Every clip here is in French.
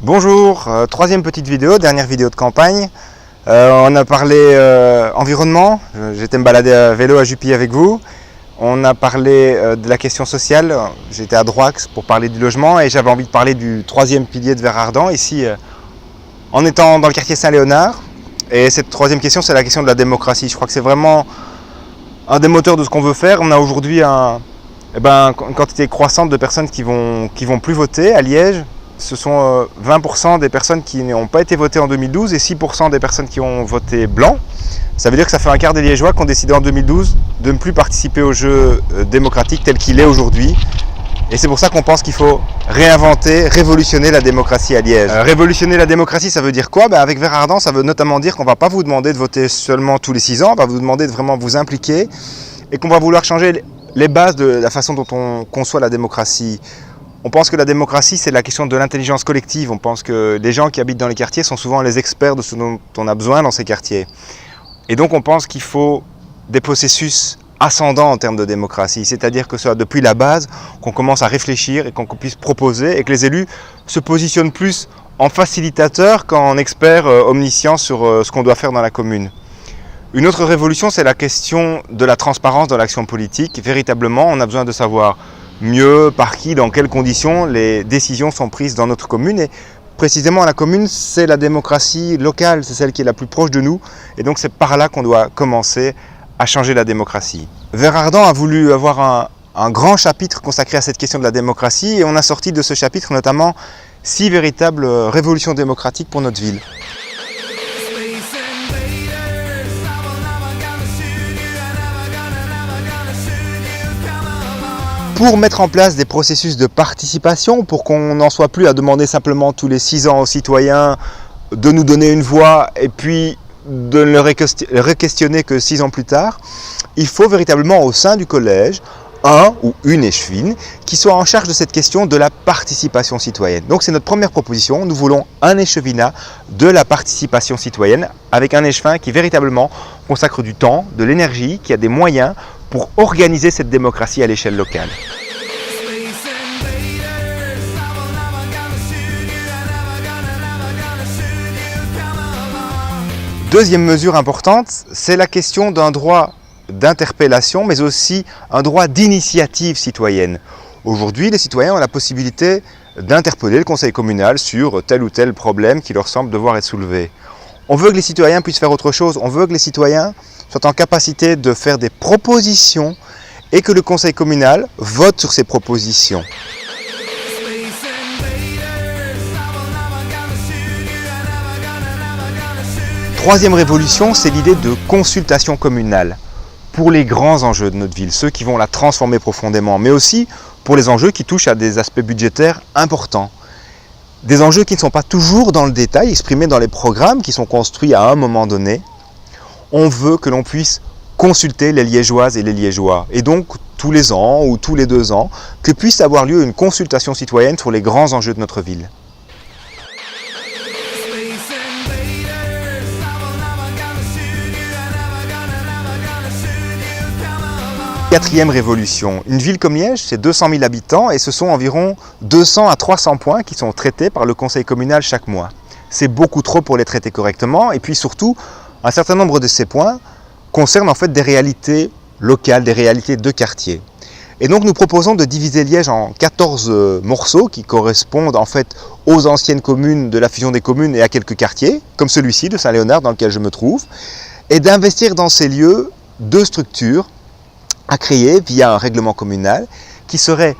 Bonjour, troisième petite vidéo, dernière vidéo de campagne. On a parlé environnement, j'étais me balader à vélo à Jupy avec vous. On a parlé de la question sociale, j'étais à Droix pour parler du logement et j'avais envie de parler du troisième pilier de Vert-Ardent, ici en étant dans le quartier Saint-Léonard. Et cette troisième question, c'est la question de la démocratie. Je crois que c'est vraiment un des moteurs de ce qu'on veut faire. On a aujourd'hui une quantité croissante de personnes qui vont plus voter à Liège. Ce sont 20% des personnes qui n'ont pas été votées en 2012 et 6% des personnes qui ont voté blanc. Ça veut dire que ça fait un quart des Liégeois qui ont décidé en 2012 de ne plus participer au jeu démocratique tel qu'il est aujourd'hui. Et c'est pour ça qu'on pense qu'il faut réinventer, révolutionner la démocratie à Liège. Révolutionner la démocratie, ça veut dire quoi? Avec Vert-Ardent, ça veut notamment dire qu'on ne va pas vous demander de voter seulement tous les 6 ans, on va vous demander de vraiment vous impliquer et qu'on va vouloir changer les bases de la façon dont on conçoit la démocratie. On pense que la démocratie, c'est la question de l'intelligence collective. On pense que les gens qui habitent dans les quartiers sont souvent les experts de ce dont on a besoin dans ces quartiers. Et donc on pense qu'il faut des processus ascendants en termes de démocratie. C'est-à-dire que ce soit depuis la base qu'on commence à réfléchir et qu'on puisse proposer et que les élus se positionnent plus en facilitateurs qu'en experts omniscients sur ce qu'on doit faire dans la commune. Une autre révolution, c'est la question de la transparence dans l'action politique. Véritablement, on a besoin de savoir mieux par qui, dans quelles conditions les décisions sont prises dans notre commune. Et précisément, la commune, c'est la démocratie locale, c'est celle qui est la plus proche de nous. Et donc, c'est par là qu'on doit commencer à changer la démocratie. Vert-Ardent a voulu avoir un grand chapitre consacré à cette question de la démocratie et on a sorti de ce chapitre notamment 6 véritables révolutions démocratiques pour notre ville. Pour mettre en place des processus de participation, pour qu'on n'en soit plus à demander simplement tous les 6 ans aux citoyens de nous donner une voix et puis de ne le re-questionner que 6 ans plus tard, il faut véritablement au sein du collège un ou une échevine qui soit en charge de cette question de la participation citoyenne. Donc c'est notre première proposition, nous voulons un échevinat de la participation citoyenne avec un échevin qui véritablement consacre du temps, de l'énergie, qui a des moyens pour organiser cette démocratie à l'échelle locale. Deuxième mesure importante, c'est la question d'un droit d'interpellation, mais aussi un droit d'initiative citoyenne. Aujourd'hui, les citoyens ont la possibilité d'interpeller le conseil communal sur tel ou tel problème qui leur semble devoir être soulevé. On veut que les citoyens puissent faire autre chose, on veut que les citoyens soient en capacité de faire des propositions et que le conseil communal vote sur ces propositions. Troisième révolution, c'est l'idée de consultation communale pour les grands enjeux de notre ville, ceux qui vont la transformer profondément, mais aussi pour les enjeux qui touchent à des aspects budgétaires importants. Des enjeux qui ne sont pas toujours dans le détail, exprimés dans les programmes qui sont construits à un moment donné. On veut que l'on puisse consulter les Liégeoises et les Liégeois, et donc tous les ans ou tous les 2 ans, que puisse avoir lieu une consultation citoyenne sur les grands enjeux de notre ville. Quatrième révolution. Une ville comme Liège, c'est 200 000 habitants et ce sont environ 200 à 300 points qui sont traités par le conseil communal chaque mois. C'est beaucoup trop pour les traiter correctement et puis surtout, un certain nombre de ces points concernent en fait des réalités locales, des réalités de quartier. Et donc nous proposons de diviser Liège en 14 morceaux qui correspondent en fait aux anciennes communes de la fusion des communes et à quelques quartiers, comme celui-ci de Saint-Léonard dans lequel je me trouve, et d'investir dans ces lieux 2 structures à créer via un règlement communal qui serait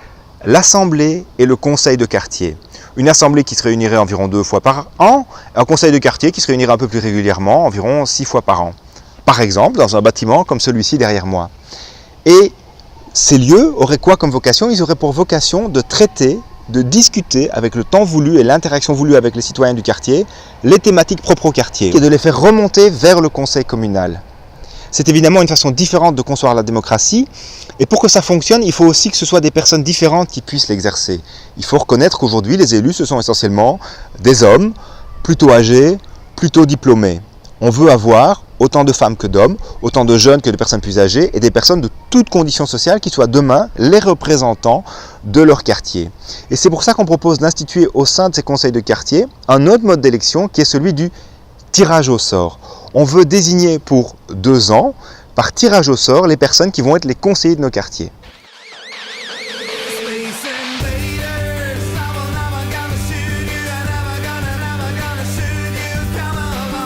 l'assemblée et le conseil de quartier. Une assemblée qui se réunirait environ 2 fois par an, et un conseil de quartier qui se réunirait un peu plus régulièrement, environ 6 fois par an. Par exemple, dans un bâtiment comme celui-ci derrière moi. Et ces lieux auraient quoi comme vocation? Ils auraient pour vocation de traiter, de discuter avec le temps voulu et l'interaction voulue avec les citoyens du quartier, les thématiques propres au quartier, et de les faire remonter vers le conseil communal. C'est évidemment une façon différente de concevoir la démocratie. Et pour que ça fonctionne, il faut aussi que ce soit des personnes différentes qui puissent l'exercer. Il faut reconnaître qu'aujourd'hui, les élus, ce sont essentiellement des hommes, plutôt âgés, plutôt diplômés. On veut avoir autant de femmes que d'hommes, autant de jeunes que de personnes plus âgées et des personnes de toutes conditions sociales qui soient demain les représentants de leur quartier. Et c'est pour ça qu'on propose d'instituer au sein de ces conseils de quartier un autre mode d'élection qui est celui du tirage au sort. On veut désigner pour 2 ans, par tirage au sort, les personnes qui vont être les conseillers de nos quartiers.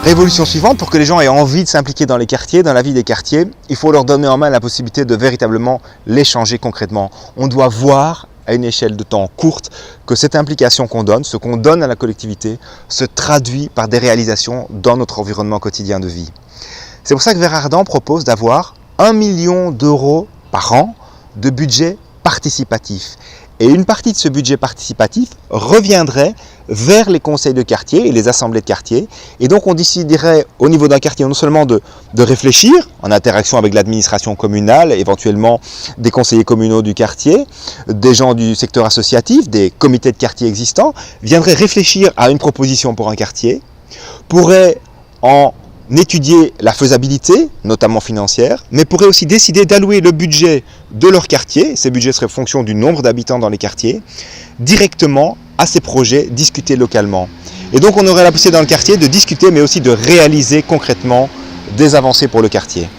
Révolution suivante, pour que les gens aient envie de s'impliquer dans les quartiers, dans la vie des quartiers, il faut leur donner en main la possibilité de véritablement les changer concrètement. On doit voir à une échelle de temps courte que cette implication qu'on donne, ce qu'on donne à la collectivité, se traduit par des réalisations dans notre environnement quotidien de vie. C'est pour ça que Vert Ardent propose d'avoir 1 million d'euros par an de budget participatif. Et une partie de ce budget participatif reviendrait vers les conseils de quartier et les assemblées de quartier. Et donc on déciderait au niveau d'un quartier non seulement de réfléchir en interaction avec l'administration communale, éventuellement des conseillers communaux du quartier, des gens du secteur associatif, des comités de quartier existants, viendraient réfléchir à une proposition pour un quartier, pourraient en étudier la faisabilité, notamment financière, mais pourraient aussi décider d'allouer le budget de leur quartier, ces budgets seraient fonction du nombre d'habitants dans les quartiers, directement à ces projets discutés localement. Et donc on aurait la possibilité dans le quartier de discuter, mais aussi de réaliser concrètement des avancées pour le quartier.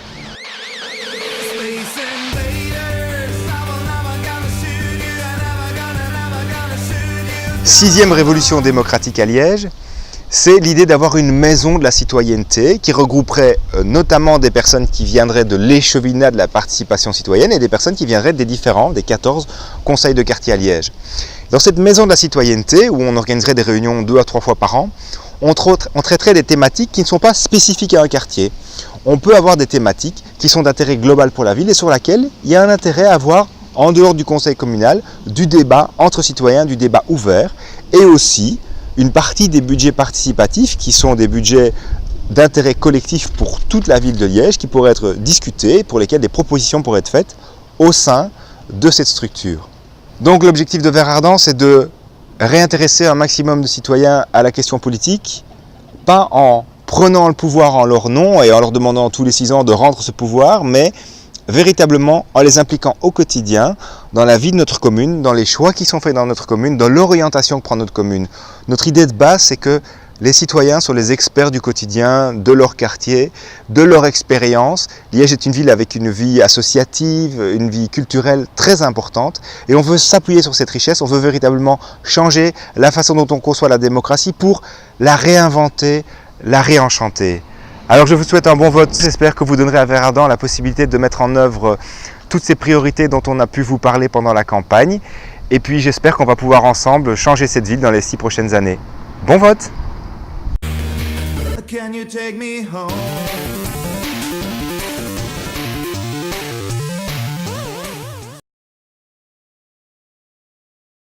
Sixième révolution démocratique à Liège, c'est l'idée d'avoir une maison de la citoyenneté qui regrouperait notamment des personnes qui viendraient de l'échevinat de la participation citoyenne et des personnes qui viendraient des 14 conseils de quartier à Liège. Dans cette maison de la citoyenneté, où on organiserait des réunions 2 à 3 fois par an, on traiterait des thématiques qui ne sont pas spécifiques à un quartier. On peut avoir des thématiques qui sont d'intérêt global pour la ville et sur lesquelles il y a un intérêt à avoir, en dehors du conseil communal, du débat entre citoyens, du débat ouvert, et aussi une partie des budgets participatifs qui sont des budgets d'intérêt collectif pour toute la ville de Liège qui pourraient être discutés, pour lesquels des propositions pourraient être faites au sein de cette structure. Donc l'objectif de Vert Ardent, c'est de réintéresser un maximum de citoyens à la question politique, pas en prenant le pouvoir en leur nom et en leur demandant tous les 6 ans de rendre ce pouvoir, mais véritablement en les impliquant au quotidien dans la vie de notre commune, dans les choix qui sont faits dans notre commune, dans l'orientation que prend notre commune. Notre idée de base, c'est que les citoyens sont les experts du quotidien, de leur quartier, de leur expérience. Liège est une ville avec une vie associative, une vie culturelle très importante et on veut s'appuyer sur cette richesse, on veut véritablement changer la façon dont on conçoit la démocratie pour la réinventer, la réenchanter. Alors je vous souhaite un bon vote, j'espère que vous donnerez à Vert Ardent la possibilité de mettre en œuvre toutes ces priorités dont on a pu vous parler pendant la campagne. Et puis j'espère qu'on va pouvoir ensemble changer cette ville dans les 6 prochaines années. Bon vote! Can you take me home?